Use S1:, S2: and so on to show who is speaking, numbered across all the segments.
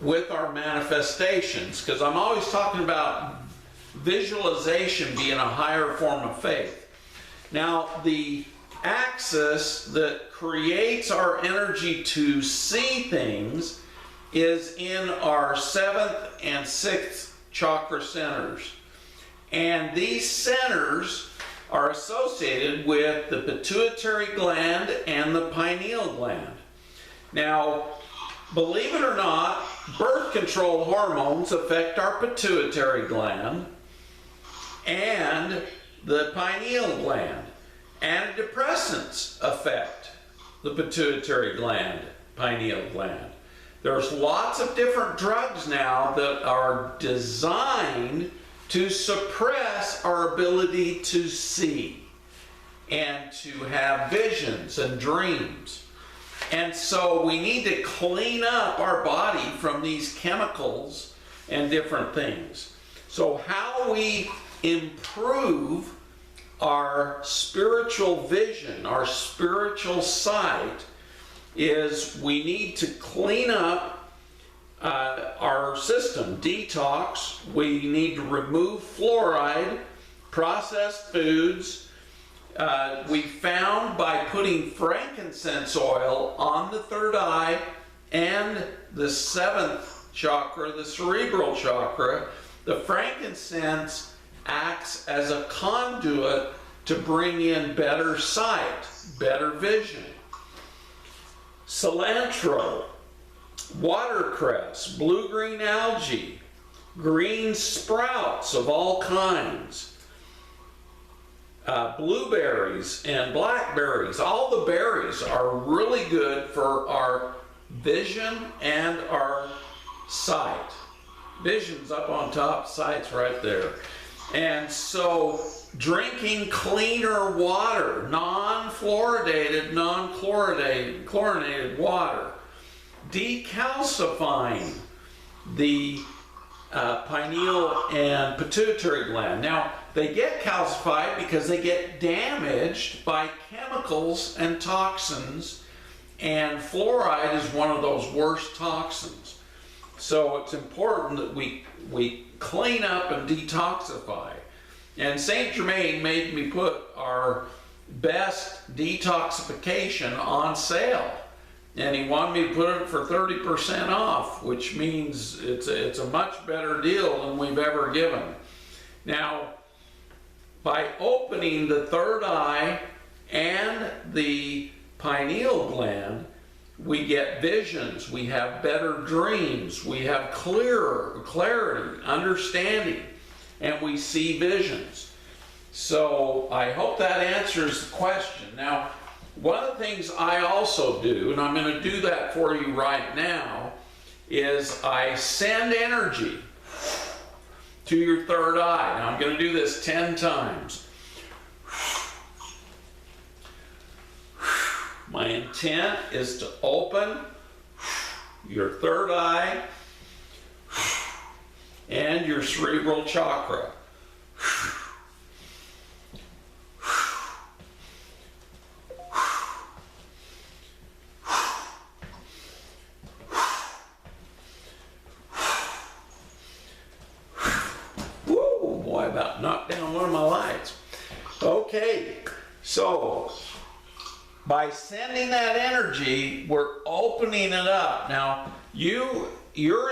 S1: with our manifestations, because I'm always talking about visualization being a higher form of faith. Now, the axis that creates our energy to see things is in our 7th and 6th chakra centers. And these centers are associated with the pituitary gland and the pineal gland. Now, believe it or not, birth control hormones affect our pituitary gland and the pineal gland. Antidepressants affect the pituitary gland, pineal gland. There's lots of different drugs now that are designed to suppress our ability to see and to have visions and dreams. And so we need to clean up our body from these chemicals and different things. So how we improve our spiritual vision, our spiritual sight, is we need to clean up our system, detox. We need to remove fluoride, processed foods. We found by putting frankincense oil on the third eye and the 7th chakra, the cerebral chakra, the frankincense acts as a conduit to bring in better sight, better vision. Cilantro, watercress, blue-green algae, green sprouts of all kinds, blueberries and blackberries. All the berries are really good for our vision and our sight. Vision's up on top, sight's right there. And so drinking cleaner water, non-fluoridated, non-chlorinated water, decalcifying the pineal and pituitary gland. Now, they get calcified because they get damaged by chemicals and toxins, and fluoride is one of those worst toxins. So it's important that we clean up and detoxify. And Saint Germain made me put our best detoxification on sale. And he wanted me to put it for 30% off, which means it's a much better deal than we've ever given. Now, by opening the third eye and the pineal gland, we get visions, we have better dreams, we have clarity, understanding, and we see visions. So I hope that answers the question. Now, one of the things I also do, and I'm going to do that for you right now, is I send energy to your third eye. Now I'm going to do this 10 times. My intent is to open your third eye and your cerebral chakra. Whoa, boy, about knocked down one of my lights. Okay, so by sending that energy, we're opening it up. Now, your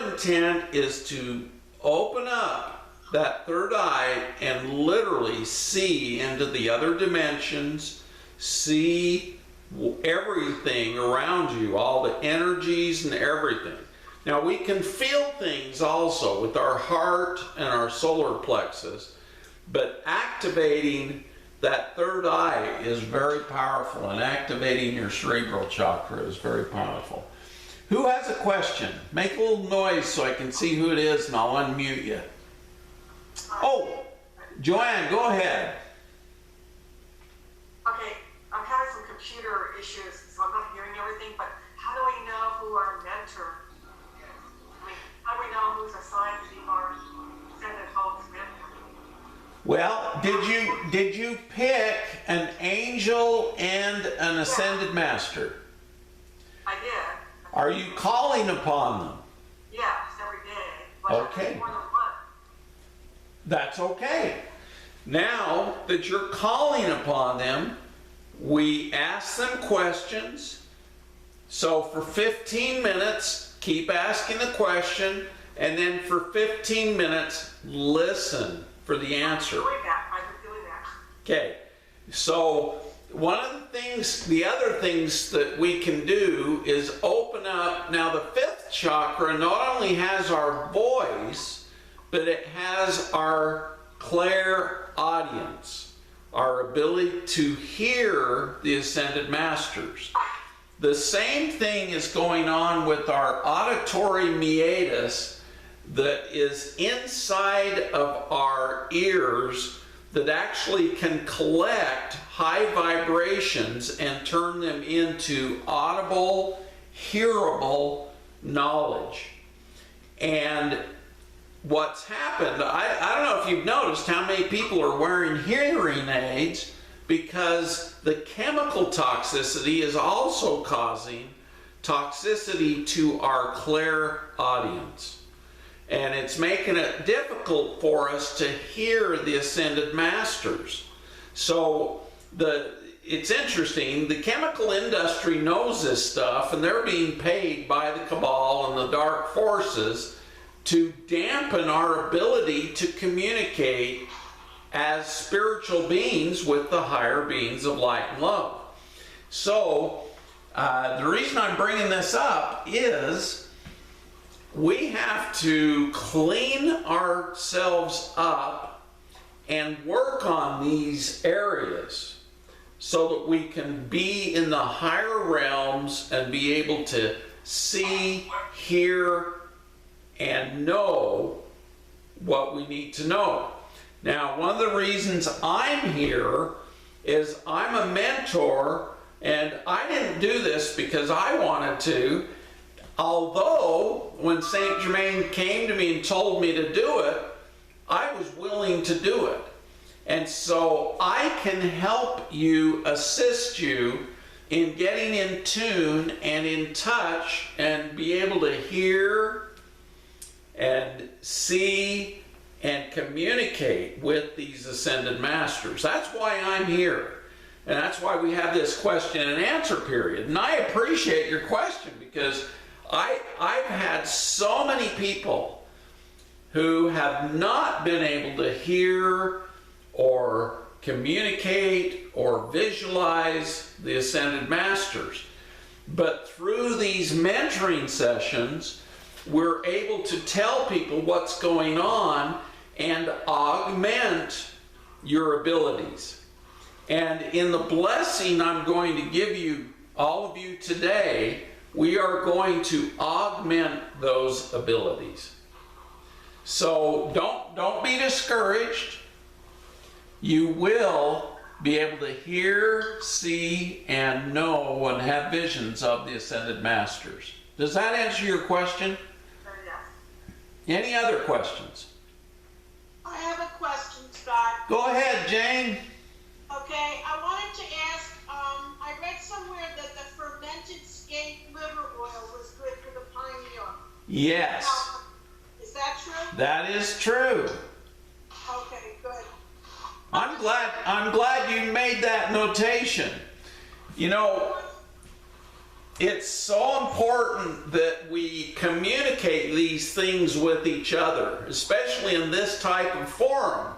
S1: intent is to open up that third eye and literally see into the other dimensions, see everything around you, all the energies and everything. Now, we can feel things also with our heart and our solar plexus, but activating that third eye is very powerful, and activating your cerebral chakra is very powerful. Who has a question? Make a little noise so I can see who it is, and I'll unmute you. Oh, Joanne, go ahead.
S2: Okay, I'm having some computer issues, so I'm not hearing everything, but how do we know who our mentor is? I mean, how do we know who's assigned to be our ascended host mentor?
S1: Well, did you pick an angel and an ascended master?
S2: I did.
S1: Are you calling upon them?
S2: Yeah. But
S1: Okay.
S2: more than one.
S1: That's okay. Now that you're calling upon them, we ask them questions. So for 15 minutes, keep asking the question, and then for 15 minutes, listen for the answer.
S2: I've been doing that.
S1: Okay, so one of the things, the other things that we can do is open up. Now the fifth chakra not only has our voice, but it has our clairaudience, our ability to hear the ascended masters. The same thing is going on with our auditory meatus that is inside of our ears that actually can collect high vibrations and turn them into audible, hearable knowledge. And what's happened, I don't know if you've noticed how many people are wearing hearing aids, because the chemical toxicity is also causing toxicity to our clairaudience. And it's making it difficult for us to hear the ascended masters. So it's interesting, the chemical industry knows this stuff, and they're being paid by the cabal and the dark forces to dampen our ability to communicate as spiritual beings with the higher beings of light and love. So the reason I'm bringing this up is we have to clean ourselves up and work on these areas so that we can be in the higher realms and be able to see, hear, and know what we need to know. Now, one of the reasons I'm here is I'm a mentor, and I didn't do this because I wanted to, although when Saint Germain came to me and told me to do it, I was willing to do it. And so I can help you, assist you in getting in tune and in touch and be able to hear and see and communicate with these ascended masters. That's why I'm here. And that's why we have this question and answer period. And I appreciate your question, because I've had so many people who have not been able to hear or communicate or visualize the ascended masters. But through these mentoring sessions, we're able to tell people what's going on and augment your abilities. And in the blessing I'm going to give you, all of you today, we are going to augment those abilities. So don't be discouraged. You will be able to hear, see, and know and have visions of the ascended masters. Does that answer your question?
S2: Yes.
S1: Any other questions?
S3: I have a question, Scott.
S1: Go ahead, Jane.
S3: Okay, I wanted to ask, I read somewhere that the fermented skate liver oil was good for the pineal.
S1: Yes,
S3: Is that true?
S1: that is true.
S3: Okay, good.
S1: I'm glad you made that notation. You know, it's so important that we communicate these things with each other, especially in this type of forum,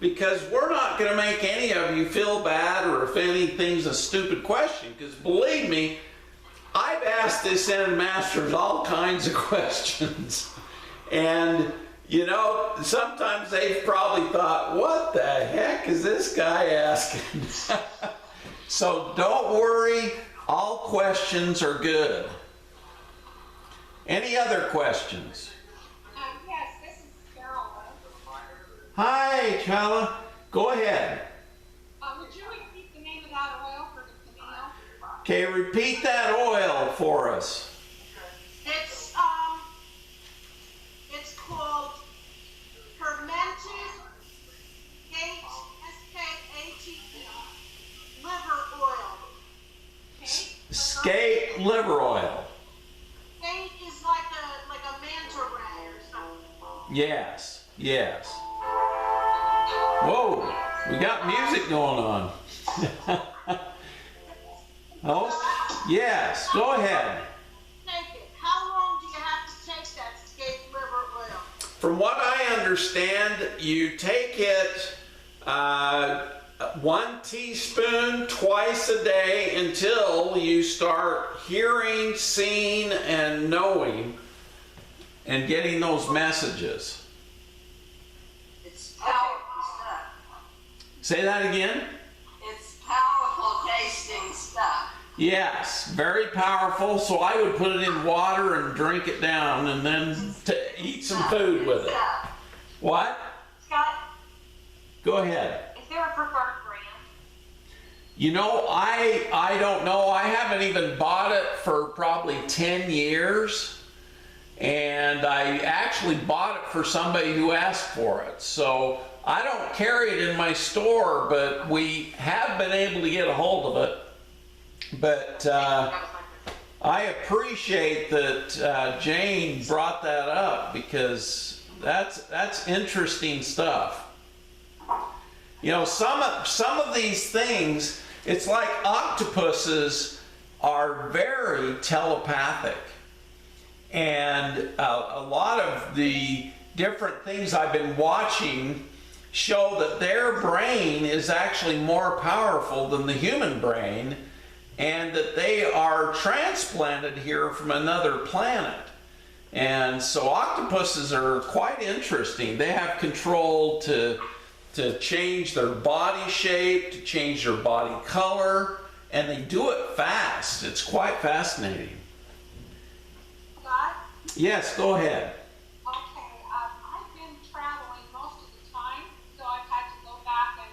S1: because we're not going to make any of you feel bad or if anything's a stupid question, because believe me, I've asked the Ascended Masters all kinds of questions, and you know, sometimes they've probably thought, what the heck is this guy asking? So don't worry, all questions are good. Any other questions?
S3: Yes, this is Carolyn.
S1: Hi, Chala. Go ahead.
S3: Would you repeat the name of that oil for the pineal?
S1: Okay, repeat that oil for us.
S3: It's called fermented skate, S-K-A-T-E, liver oil.
S1: Skate liver oil.
S3: Skate is like a manta ray or something.
S1: Yes, yes. Whoa, we got music going on. Oh, yes, go ahead.
S3: Take it. How long do you have to take that skate liver oil?
S1: From what I understand, you take it 1 teaspoon twice a day until you start hearing, seeing, and knowing and getting those messages.
S4: It's powerful stuff.
S1: Say that again?
S4: It's powerful tasting stuff.
S1: Yes, very powerful. So I would put it in water and drink it down and then eat some food with it.
S4: Stuff.
S1: What?
S2: Scott,
S1: Go ahead.
S2: is there a preferred brand?
S1: You know, I don't know. I haven't even bought it for probably 10 years. And I actually bought it for somebody who asked for it. So I don't carry it in my store, but we have been able to get a hold of it. But I appreciate that Jane brought that up, because that's interesting stuff. You know, some of these things, it's like octopuses are very telepathic. And a lot of the different things I've been watching show that their brain is actually more powerful than the human brain, and that they are transplanted here from another planet. And so octopuses are quite interesting. They have control to change their body shape, to change their body color, and they do it fast. It's quite fascinating.
S3: Scott?
S1: Yes, go ahead.
S3: Okay, I've been traveling most of the time, so I've had to go back and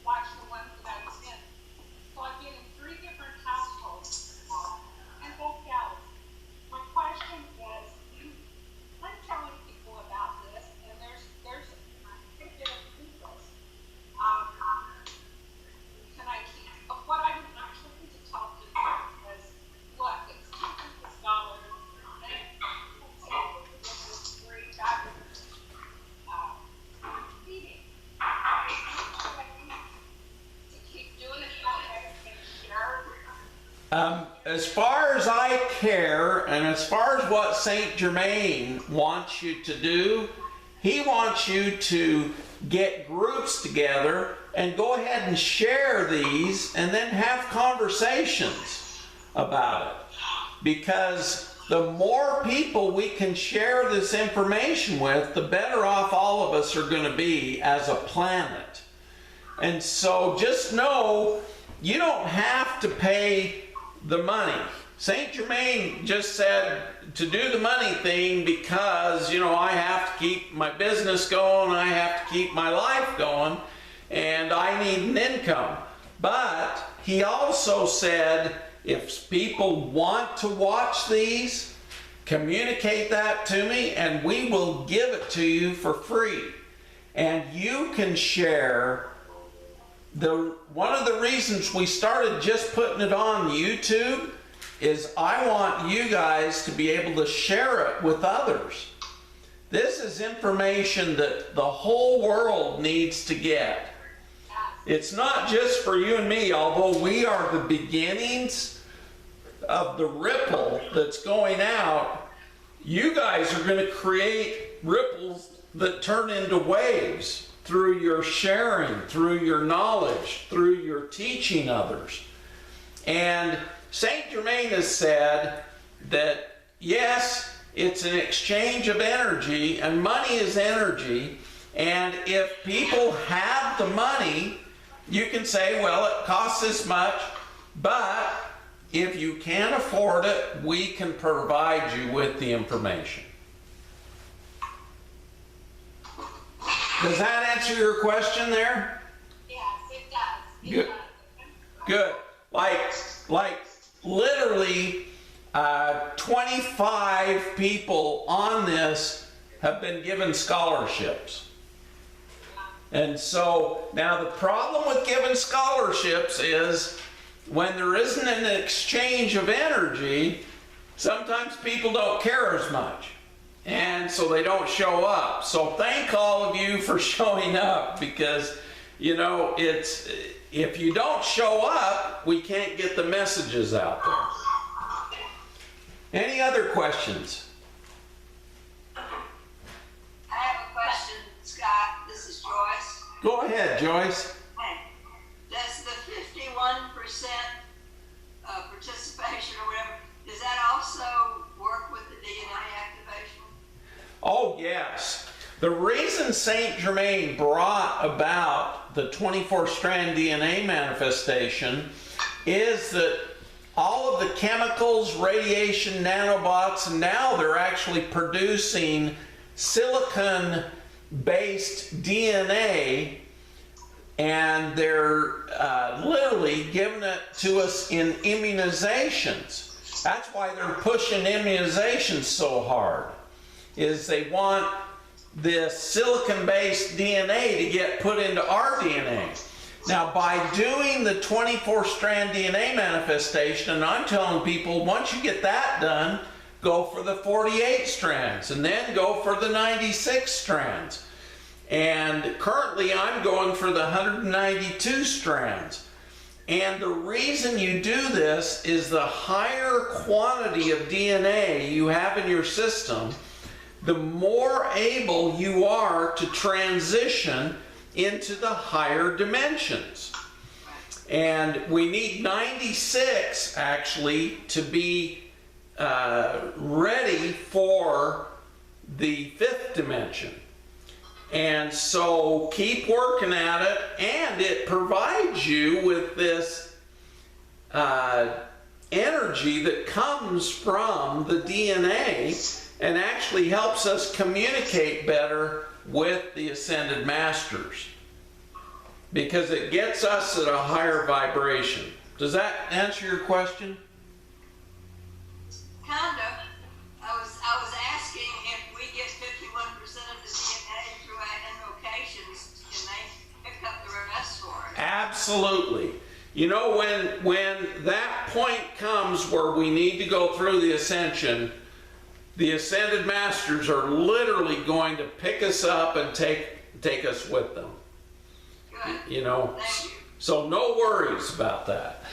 S3: watch the ones that I was in. So I've been in 3 different households, and both gals. My question is, I'm telling people about this, and there's I think there are people. Can I keep? What I would actually need to tell people is, look, it's keeping the scholars.
S1: As far as I care, and as far as what Saint Germain wants you to do, he wants you to get groups together and go ahead and share these and then have conversations about it. Because the more people we can share this information with, the better off all of us are going to be as a planet. And so just know, you don't have to pay the money. Saint Germain just said to do the money thing because, you know, I have to keep my business going, I have to keep my life going, and I need an income. But he also said, if people want to watch these, communicate that to me and we will give it to you for free. And you can share. One of the reasons we started just putting it on YouTube is I want you guys to be able to share it with others. This is information that the whole world needs to get. It's not just for you and me, although we are the beginnings of the ripple that's going out. You guys are going to create ripples that turn into waves through your sharing, through your knowledge, through your teaching others. And Saint Germain has said that, yes, it's an exchange of energy, and money is energy. And if people have the money, you can say, well, it costs this much, but if you can't afford it, we can provide you with the information. Does that answer your question there?
S3: Yes, it does.
S1: Good. Good. Like literally 25 people on this have been given scholarships. And so now the problem with giving scholarships is when there isn't an exchange of energy, sometimes people don't care as much. And so they don't show up. So thank all of you for showing up, because, you know, it's, if you don't show up, we can't get the messages out there. Any other questions?
S4: I have a question, Scott. This is Joyce.
S1: Go ahead, Joyce.
S4: Hey, does the 51% participation or whatever, does that also work with the DNA activation?
S1: Oh, yes. The reason Saint Germain brought about the 24-strand DNA manifestation is that all of the chemicals, radiation, nanobots, and now they're actually producing silicon-based DNA, and they're literally giving it to us in immunizations. That's why they're pushing immunizations so hard, is they want this silicon-based DNA to get put into our DNA. Now, by doing the 24-strand DNA manifestation, and I'm telling people, once you get that done, go for the 48 strands, and then go for the 96 strands. And currently, I'm going for the 192 strands. And the reason you do this is the higher quantity of DNA you have in your system, the more able you are to transition into the higher dimensions. And we need 96 actually to be ready for the 5th dimension. And so keep working at it, and it provides you with this energy that comes from the DNA and actually helps us communicate better with the Ascended Masters, because it gets us at a higher vibration. Does that answer your question?
S4: Kind of. I was asking if we get 51% of the DNA through our invocations, can they pick up the rest for us?
S1: Absolutely. You know, when that point comes where we need to go through the ascension, the Ascended Masters are literally going to pick us up and take us with them.
S4: Good.
S1: You know,
S4: Thank you.
S1: so no worries about that.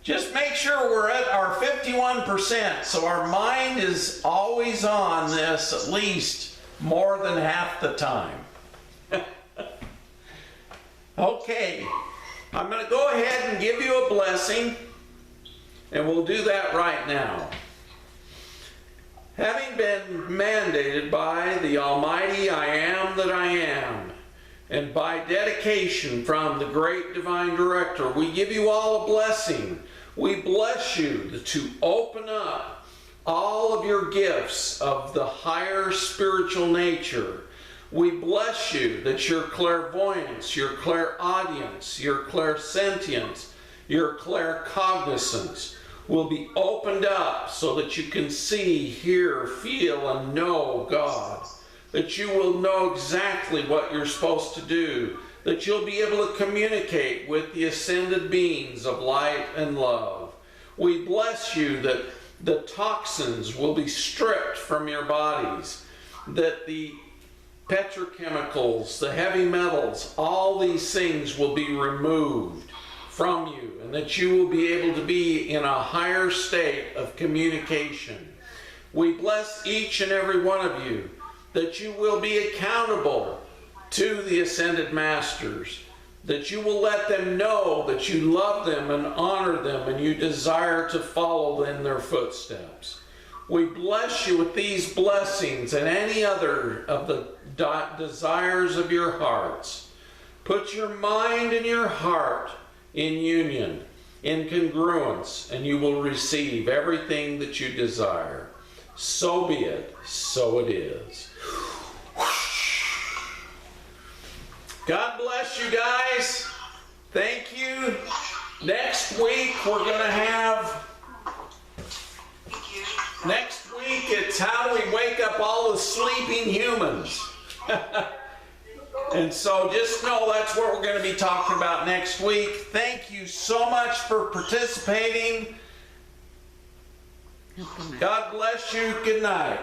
S1: Just make sure we're at our 51%, so our mind is always on this at least more than half the time. Okay, I'm going to go ahead and give you a blessing, and we'll do that right now. Having been mandated by the Almighty I Am that I Am, and by dedication from the Great Divine Director, we give you all a blessing. We bless you to open up all of your gifts of the higher spiritual nature. We bless you that your clairvoyance, your clairaudience, your clairsentience, your claircognizance will be opened up so that you can see, hear, feel, and know God. That you will know exactly what you're supposed to do. That you'll be able to communicate with the ascended beings of light and love. We bless you that the toxins will be stripped from your bodies. That the petrochemicals, the heavy metals, all these things will be removed from you, and that you will be able to be in a higher state of communication. We bless each and every one of you that you will be accountable to the Ascended Masters, that you will let them know that you love them and honor them and you desire to follow in their footsteps. We bless you with these blessings and any other of the desires of your hearts. Put your mind and your heart in union, in congruence, and you will receive everything that you desire. So be it, so it is. God bless you guys. Thank you. Next week we're going to have, next week it's how do we wake up all the sleeping humans. And so just know that's what we're going to be talking about next week. Thank you so much for participating. God bless you. Good night.